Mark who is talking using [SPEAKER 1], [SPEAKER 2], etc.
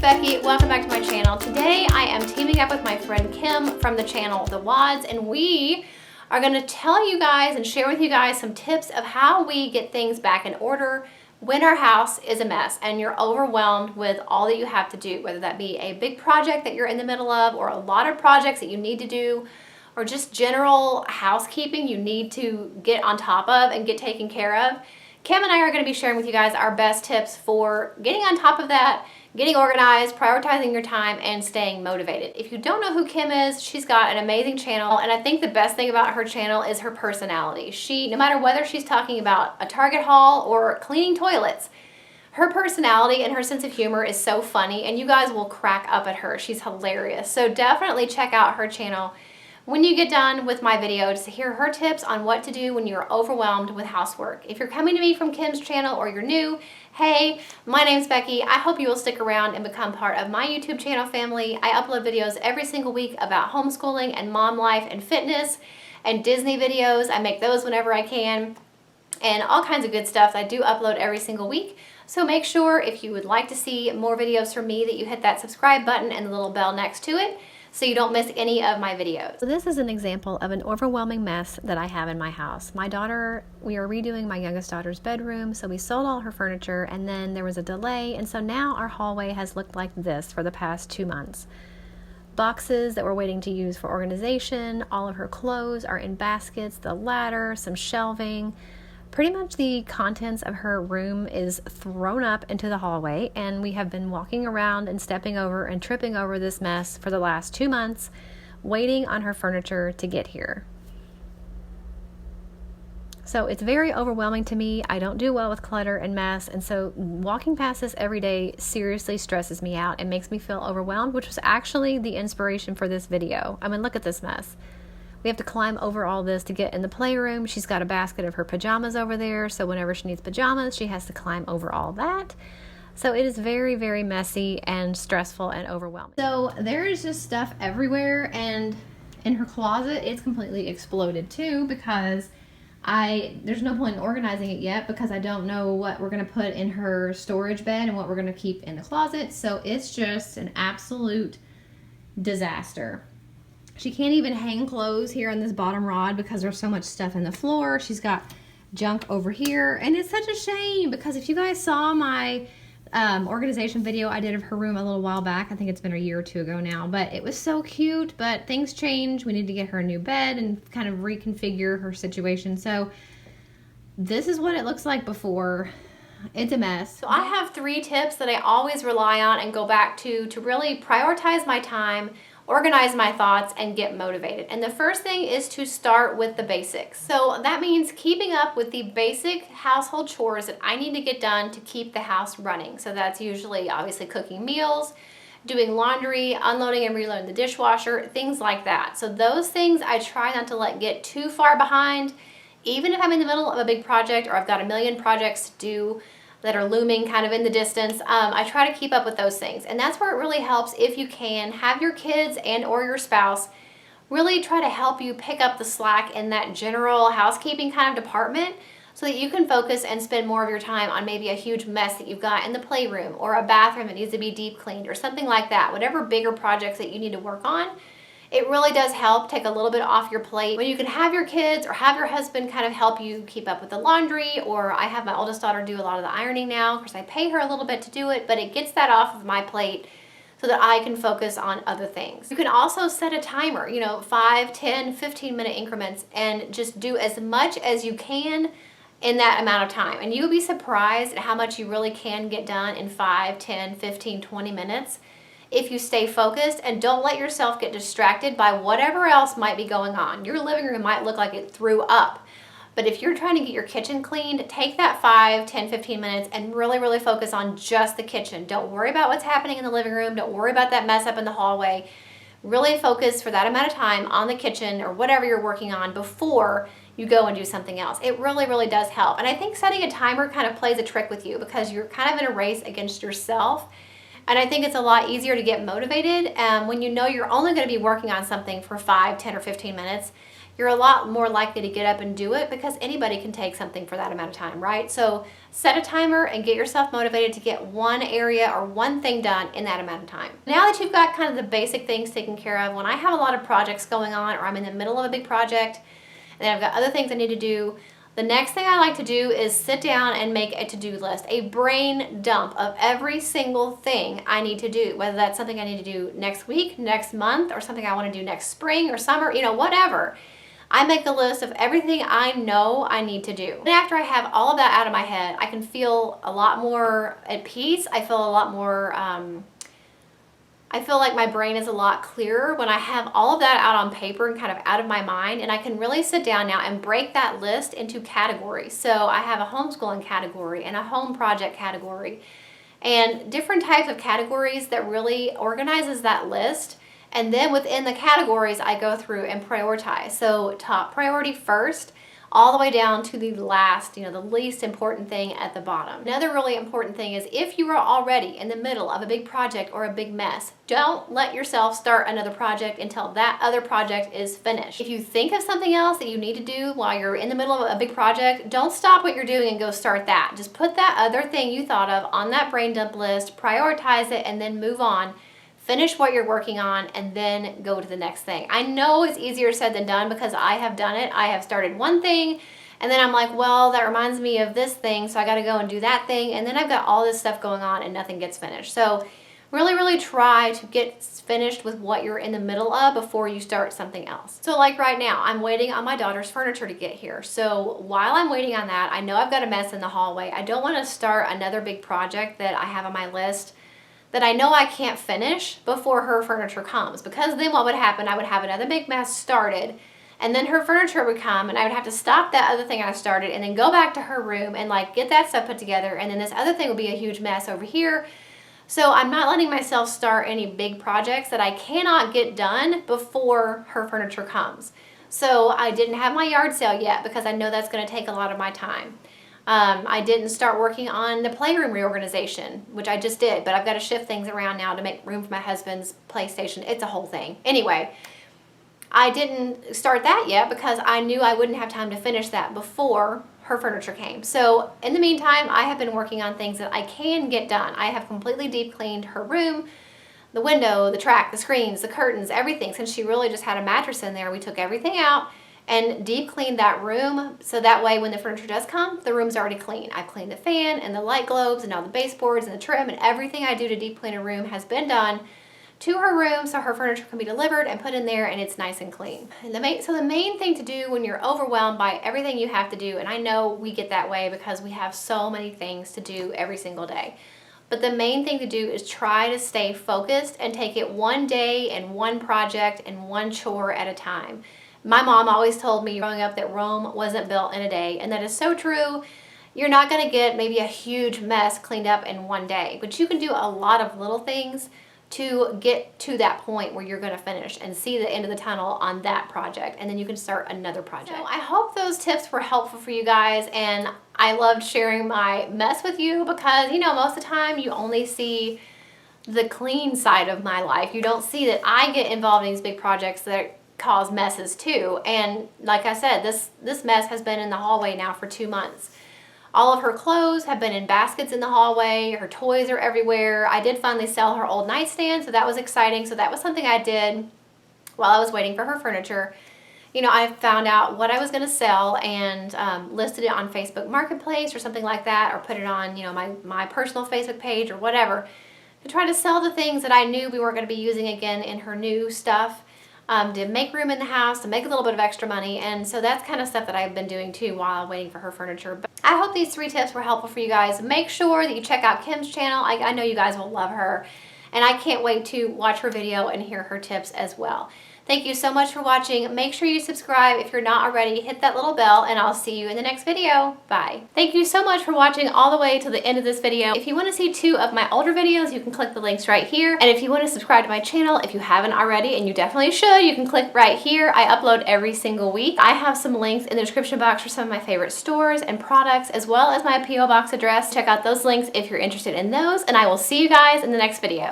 [SPEAKER 1] it's Becky. Welcome back to my channel. Today I am teaming up with my friend Kim from the channel The Wads, and we are going to tell you guys and share with you guys some tips of how we get things back in order when our house is a mess and you're overwhelmed with all that you have to do, whether that be a big project that you're in the middle of or a lot of projects that you need to do, or just general housekeeping you need to get on top of and get taken care of. Kim and I are going to be sharing with you guys our best tips for getting on top of that, getting organized, prioritizing your time, and staying motivated. If you don't know who Kim is, she's got an amazing channel, and I think the best thing about her channel is her personality. No matter whether she's talking about a Target haul or cleaning toilets, her personality and her sense of humor is so funny, and you guys will crack up at her. She's hilarious. So definitely check out her channel when you get done with my video to hear her tips on what to do when you're overwhelmed with housework. If you're coming to me from Kim's channel or you're new, hey, my name's Becky. I hope you will stick around and become part of my YouTube channel family. I upload videos every single week about homeschooling and mom life and fitness and Disney videos. I make those whenever I can and all kinds of good stuff I do upload every single week. So make sure if you would like to see more videos from me that you hit that subscribe button and the little bell next to it, so you don't miss any of my videos. So this is an example of an overwhelming mess that I have in my house. We are redoing my youngest daughter's bedroom, so we sold all her furniture and then there was a delay, and so now our hallway has looked like this for the past 2 months. Boxes that we're waiting to use for organization, all of her clothes are in baskets, the ladder, some shelving. Pretty much the contents of her room is thrown up into the hallway, and we have been walking around and stepping over and tripping over this mess for the last 2 months, waiting on her furniture to get here. So it's very overwhelming to me. I don't do well with clutter and mess, and so walking past this every day seriously stresses me out and makes me feel overwhelmed, which was actually the inspiration for this video. I mean, look at this mess. We have to climb over all this to get in the playroom. She's got a basket of her pajamas over there, so whenever she needs pajamas, she has to climb over all that. So it is very, very messy and stressful and overwhelming. So there is just stuff everywhere, and in her closet, it's completely exploded too, because there's no point in organizing it yet because I don't know what we're going to put in her storage bed and what we're going to keep in the closet. So it's just an absolute disaster. She can't even hang clothes here on this bottom rod because there's so much stuff in the floor. She's got junk over here, and it's such a shame because if you guys saw my organization video I did of her room a little while back, I think it's been a year or two ago now, but it was so cute, but things change. We need to get her a new bed and kind of reconfigure her situation. So this is what it looks like before. It's a mess. So I have 3 tips that I always rely on and go back to really prioritize my time, organize my thoughts, and get motivated. And the first thing is to start with the basics. So that means keeping up with the basic household chores that I need to get done to keep the house running. So that's usually obviously cooking meals, doing laundry, unloading and reloading the dishwasher, things like that. So those things I try not to let get too far behind, even if I'm in the middle of a big project or I've got a million projects to do that are looming kind of in the distance. I try to keep up with those things. And that's where it really helps if you can have your kids and or your spouse really try to help you pick up the slack in that general housekeeping kind of department so that you can focus and spend more of your time on maybe a huge mess that you've got in the playroom or a bathroom that needs to be deep cleaned or something like that. Whatever bigger projects that you need to work on, it really does help take a little bit off your plate when you can have your kids or have your husband kind of help you keep up with the laundry, or I have my oldest daughter do a lot of the ironing now because I pay her a little bit to do it, but it gets that off of my plate so that I can focus on other things. You can also set a timer, 5, 10, 15-minute increments, and just do as much as you can in that amount of time. And you'll be surprised at how much you really can get done in 5, 10, 15, 20 minutes. If you stay focused and don't let yourself get distracted by whatever else might be going on. Your living room might look like it threw up, but if you're trying to get your kitchen cleaned, take that 5, 10, 15 minutes and really, really focus on just the kitchen. Don't worry about what's happening in the living room. Don't worry about that mess up in the hallway. Really focus for that amount of time on the kitchen or whatever you're working on before you go and do something else. It really, really does help. And I think setting a timer kind of plays a trick with you because you're kind of in a race against yourself. And I think it's a lot easier to get motivated when you know you're only going to be working on something for 5, 10, or 15 minutes. you're a lot more likely to get up and do it because anybody can take something for that amount of time, right? So set a timer and get yourself motivated to get one area or one thing done in that amount of time. Now that you've got kind of the basic things taken care of, when I have a lot of projects going on or I'm in the middle of a big project and then I've got other things I need to do, the next thing I like to do is sit down and make a to-do list, a brain dump of every single thing I need to do, whether that's something I need to do next week, next month, or something I want to do next spring or summer, you know, whatever. I make a list of everything I know I need to do. And after I have all of that out of my head, I can feel a lot more at peace. I feel a lot more, I feel like my brain is a lot clearer when I have all of that out on paper and kind of out of my mind, and I can really sit down now and break that list into categories. So I have a homeschooling category and a home project category and different types of categories that really organizes that list. And then within the categories, I go through and prioritize. So top priority first, all the way down to the last, you know, the least important thing at the bottom. Another really important thing is if you are already in the middle of a big project or a big mess, don't let yourself start another project until that other project is finished. If you think of something else that you need to do while you're in the middle of a big project, don't stop what you're doing and go start that. Just put that other thing you thought of on that brain dump list, prioritize it, and then move on. Finish what you're working on and then go to the next thing. I know it's easier said than done because I have done it. I have started one thing and then I'm like, well, that reminds me of this thing, so I got to go and do that thing, and then I've got all this stuff going on and nothing gets finished. So really try to get finished with what you're in the middle of before you start something else. So like right now, I'm waiting on my daughter's furniture to get here. So while I'm waiting on that, I know I've got a mess in the hallway. I don't want to start another big project that I have on my list that I know I can't finish before her furniture comes, because then what would happen, I would have another big mess started and then her furniture would come and I would have to stop that other thing I started and then go back to her room and like get that stuff put together, and then this other thing would be a huge mess over here. So I'm not letting myself start any big projects that I cannot get done before her furniture comes. So I didn't have my yard sale yet because I know that's going to take a lot of my time. I didn't start working on the playroom reorganization, which I just did, but I've got to shift things around now to make room for my husband's PlayStation. It's a whole thing. Anyway, I didn't start that yet because I knew I wouldn't have time to finish that before her furniture came. So in the meantime, I have been working on things that I can get done. I have completely deep cleaned her room, the window, the track, the screens, the curtains, everything. Since she really just had a mattress in there, we took everything out and deep cleaned that room, so that way when the furniture does come, the room's already clean. I've cleaned the fan and the light globes and all the baseboards and the trim, and everything I do to deep clean a room has been done to her room so her furniture can be delivered and put in there and it's nice and clean. And the main thing to do when you're overwhelmed by everything you have to do, and I know we get that way because we have so many things to do every single day, but the main thing to do is try to stay focused and take it one day and one project and one chore at a time. My mom always told me growing up that Rome wasn't built in a day, and that is so true. You're not going to get maybe a huge mess cleaned up in one day, but you can do a lot of little things to get to that point where you're going to finish and see the end of the tunnel on that project, and then you can start another project. So I hope those tips were helpful for you guys, and I loved sharing my mess with you because, you know, most of the time you only see the clean side of my life. You don't see that I get involved in these big projects that cause messes too. And like I said, this mess has been in the hallway now for 2 months. All of her clothes have been in baskets in the hallway. Her toys are everywhere. I did finally sell her old nightstand, so that was exciting. So that was something I did while I was waiting for her furniture. You know, I found out what I was going to sell and listed it on Facebook Marketplace or something like that, or put it on, you know, my personal Facebook page or whatever, to try to sell the things that I knew we weren't going to be using again in her new stuff. To make room in the house, to make a little bit of extra money, and so that's kind of stuff that I've been doing too while waiting for her furniture. But I hope these 3 tips were helpful for you guys. Make sure that you check out Kim's channel. I know you guys will love her, and I can't wait to watch her video and hear her tips as well. Thank you so much for watching. Make sure you subscribe if you're not already. Hit that little bell, and I'll see you in the next video. Bye. Thank you so much for watching all the way to the end of this video. If you want to see 2 of my older videos, you can click the links right here. And if you want to subscribe to my channel, if you haven't already, and you definitely should, you can click right here. I upload every single week. I have some links in the description box for some of my favorite stores and products, as well as my P.O. Box address. Check out those links if you're interested in those, and I will see you guys in the next video.